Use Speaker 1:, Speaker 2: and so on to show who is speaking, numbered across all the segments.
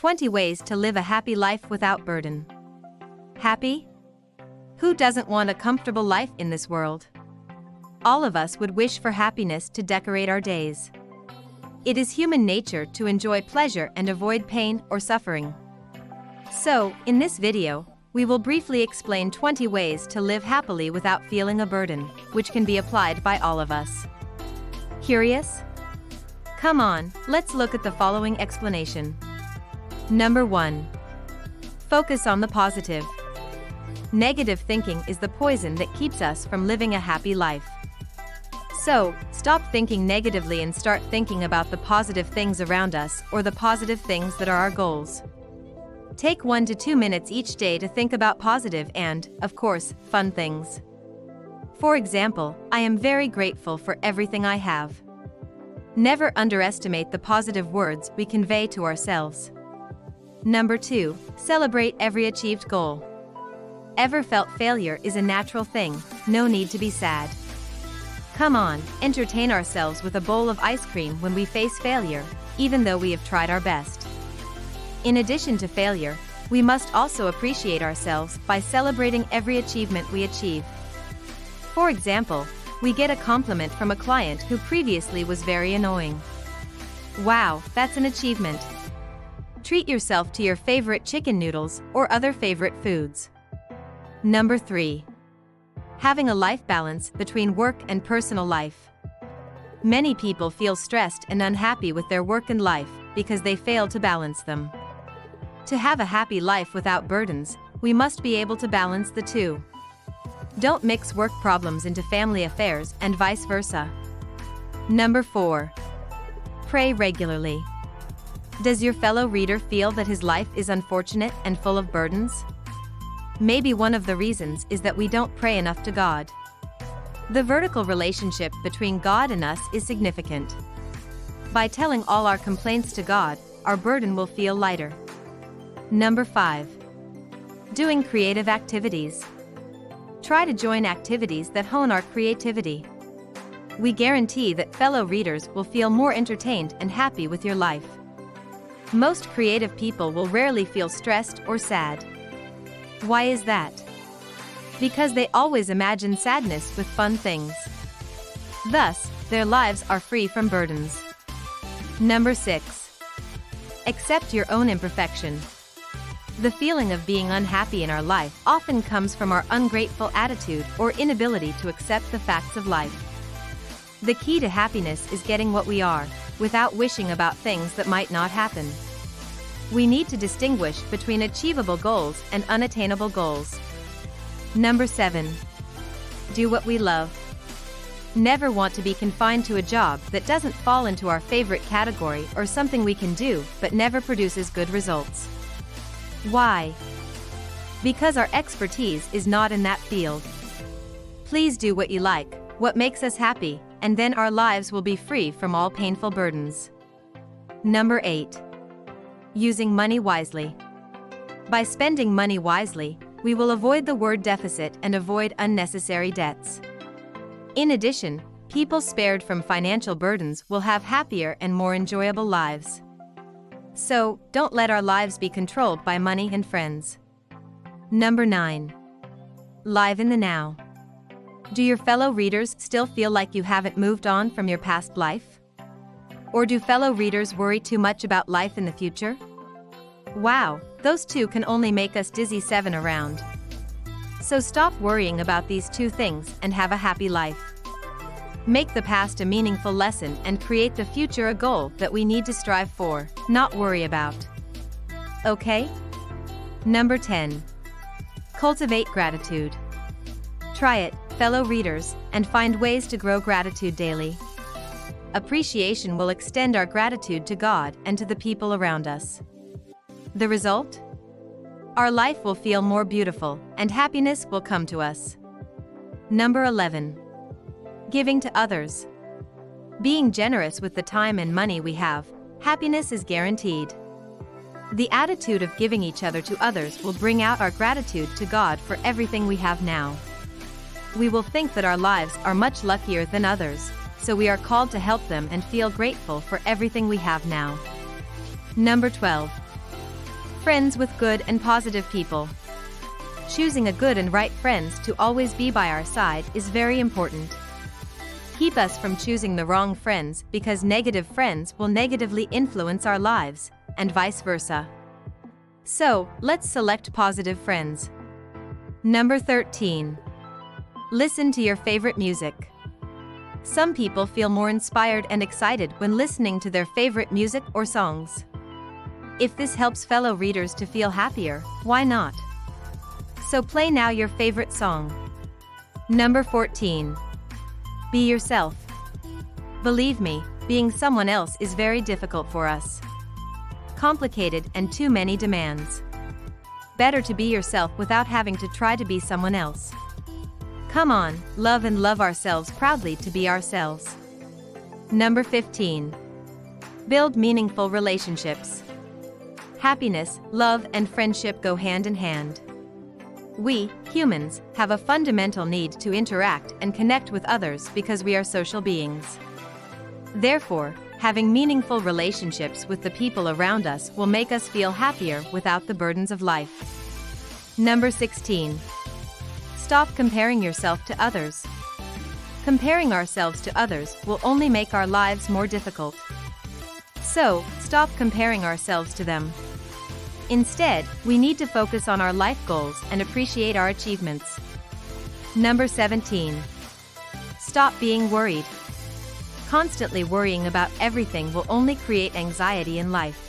Speaker 1: 20 ways to live a happy life without burden. Happy? Who doesn't want a comfortable life in this world? All of us would wish for happiness to decorate our days. It is human nature to enjoy pleasure and avoid pain or suffering. So, in this video, we will briefly explain 20 ways to live happily without feeling a burden, which can be applied by all of us. Curious? Come on, let's look at the following explanation. Number 1. Focus on the positive. Negative thinking is the poison that keeps us from living a happy life. So, stop thinking negatively and start thinking about the positive things around us or the positive things that are our goals. Take 1 to 2 minutes each day to think about positive and, of course, fun things. For example, I am very grateful for everything I have. Never underestimate the positive words we convey to ourselves. Number 2. Celebrate every achieved goal. Ever felt failure is a natural thing, no need to be sad. Come on, entertain ourselves with a bowl of ice cream when we face failure, even though we have tried our best. In addition to failure, we must also appreciate ourselves by celebrating every achievement we achieve. For example, we get a compliment from a client who previously was very annoying. Wow, that's an achievement. Treat yourself to your favorite chicken noodles or other favorite foods. Number 3. Having a life balance between work and personal life. Many people feel stressed and unhappy with their work and life because they fail to balance them. To have a happy life without burdens, we must be able to balance the two. Don't mix work problems into family affairs and vice versa. Number 4. Pray regularly. Does your fellow reader feel that his life is unfortunate and full of burdens? Maybe one of the reasons is that we don't pray enough to God. The vertical relationship between God and us is significant. By telling all our complaints to God, our burden will feel lighter. Number 5. Doing creative activities. Try to join activities that hone our creativity. We guarantee that fellow readers will feel more entertained and happy with your life. Most creative people will rarely feel stressed or sad. Why is that? Because they always imagine sadness with fun things. Thus, their lives are free from burdens. Number 6. Accept your own imperfection. The feeling of being unhappy in our life often comes from our ungrateful attitude or inability to accept the facts of life. The key to happiness is getting what we are, without wishing about things that might not happen. We need to distinguish between achievable goals and unattainable goals. Number 7. Do what we love. Never want to be confined to a job that doesn't fall into our favorite category or something we can do but never produces good results. Why? Because our expertise is not in that field. Please do what you like, what makes us happy, and then our lives will be free from all painful burdens. Number 8. Using money wisely. By spending money wisely, we will avoid the word deficit and avoid unnecessary debts. In addition, people spared from financial burdens will have happier and more enjoyable lives. So, don't let our lives be controlled by money and friends. Number 9. Live in the now. Do your fellow readers still feel like you haven't moved on from your past life? Or do fellow readers worry too much about life in the future? Wow, those two can only make us dizzy 7 around. So stop worrying about these two things and have a happy life. Make the past a meaningful lesson and create the future a goal that we need to strive for, not worry about. Okay? Number 10. Cultivate gratitude. Try it, fellow readers, and find ways to grow gratitude daily. Appreciation will extend our gratitude to God and to the people around us. The result? Our life will feel more beautiful, and happiness will come to us. Number 11. Giving to others. Being generous with the time and money we have, happiness is guaranteed. The attitude of giving each other to others will bring out our gratitude to God for everything we have now. We will think that our lives are much luckier than others, so we are called to help them and feel grateful for everything we have now. Number 12. Friends with good and positive people. Choosing a good and right friends to always be by our side is very important. Keep us from choosing the wrong friends because negative friends will negatively influence our lives, and vice versa. So, let's select positive friends. Number 13. Listen to your favorite music. Some people feel more inspired and excited when listening to their favorite music or songs. If this helps fellow readers to feel happier, why not? So play now your favorite song. Number 14. Be yourself. Believe me, being someone else is very difficult for us. Complicated and too many demands. Better to be yourself without having to try to be someone else. Come on, love and love ourselves proudly to be ourselves. Number 15. Build meaningful relationships. Happiness, love, and friendship go hand in hand. We, humans, have a fundamental need to interact and connect with others because we are social beings. Therefore, having meaningful relationships with the people around us will make us feel happier without the burdens of life. Number 16. Stop comparing yourself to others. Comparing ourselves to others will only make our lives more difficult. So, stop comparing ourselves to them. Instead, we need to focus on our life goals and appreciate our achievements. Number 17. Stop being worried. Constantly worrying about everything will only create anxiety in life.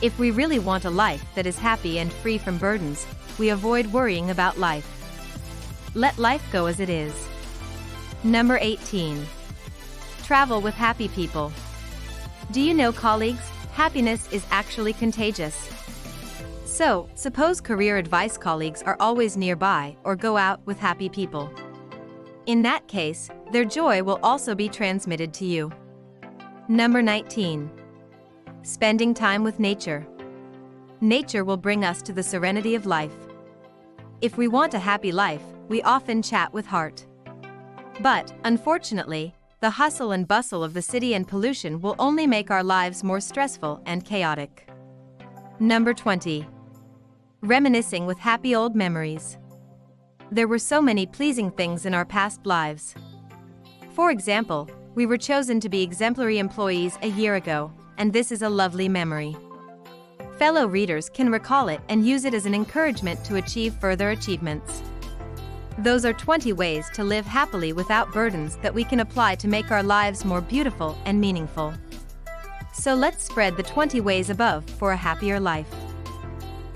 Speaker 1: If we really want a life that is happy and free from burdens, we avoid worrying about life. Let life go as it is. Number 18. Travel with happy people. Do you know, colleagues, happiness is actually contagious. So, suppose career advice colleagues are always nearby or go out with happy people. In that case, their joy will also be transmitted to you. Number 19. Spending time with nature. Nature will bring us to the serenity of life. If we want a happy life, we often chat with heart. But, unfortunately, the hustle and bustle of the city and pollution will only make our lives more stressful and chaotic. Number 20. Reminiscing with happy old memories. There were so many pleasing things in our past lives. For example, we were chosen to be exemplary employees a year ago, and this is a lovely memory. Fellow readers can recall it and use it as an encouragement to achieve further achievements. Those are 20 ways to live happily without burdens that we can apply to make our lives more beautiful and meaningful. So let's spread the 20 ways above for a happier life.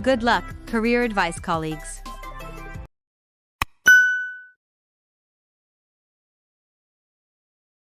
Speaker 1: Good luck, career advice colleagues.